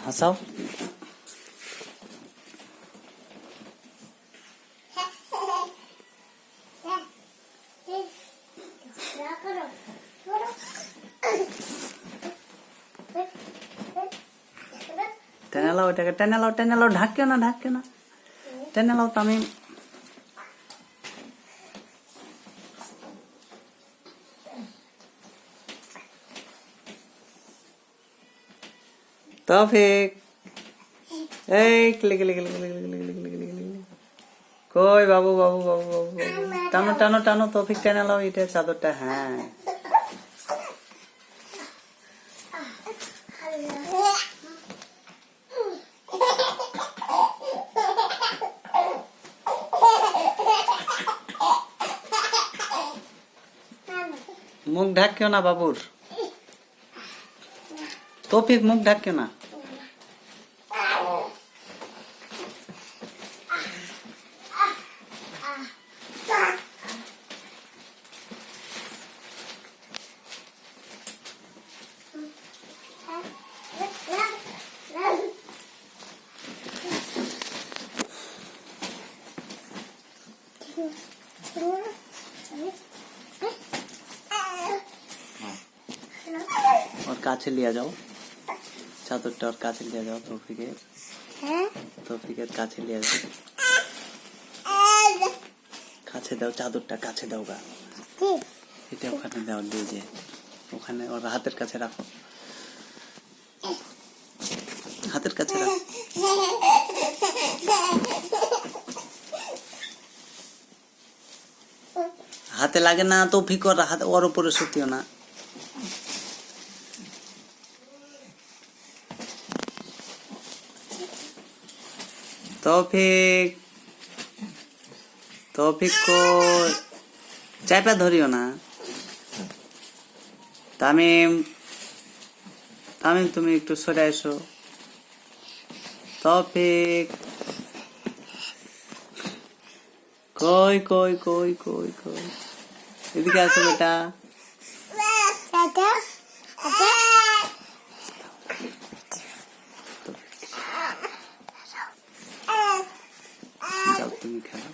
হাসাও। টেনে লাও এটাকে, টেনে লাও, টেনে লাও, ঢাকিও না, ঢাকিও না, টেনে লাও তামিম। তৌফিক এই click click click click click click click. কই বাবু বাবু বাবু বাবু বাবু, টানো টানো টানো, তৌফিক টেনে লাও এটা চাদরটা। হ্যাঁ মুখ ঢাকিও না বাবুর, তৌফিক মুখ ঢাকিও না। और কাছে লিয়ে যাও চাদরটা, ওর কাছে লিয়ে যাও তৌফিকের, তৌফিকের কাছে লিয়ে যাও, কাছে দাও চাদরটা, কাছে দাও গা, এটা ওখানে দাও, দিয়ে যে ওখানে ওর হাতের কাছে রাখো, হাতের কাছে রাখো। হাতে লাগে না তৌফিক, ওর হাতে, ওর উপরে শুতিও না। তৌফিক, তৌফিক को চাপা ধরিও না। তামিম, তামিম তুমি একটু সরে এসো। তৌফিক কই কই কই কই কই, এদিকে আসো বেটা। যাও তুমি খেলো।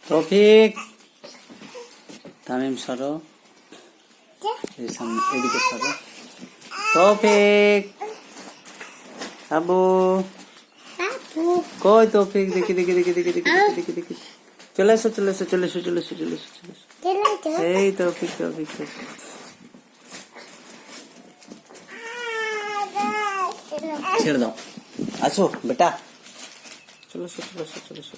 তৌফিক, তামিম সরো, এদিকে সরো। তৌফিক, আবু কই তৌফিক, দেখি দেখি দেখি দেখি দেখি দেখি দেখি, চলে এসো চলে এসো চলে এসো চলে এসো চলে এসো চলে এসো। এই তৌফিক তৌফিক ছেড়ে দাও, আসো বেটা, চলে এসো চলে এসো চলে এসো।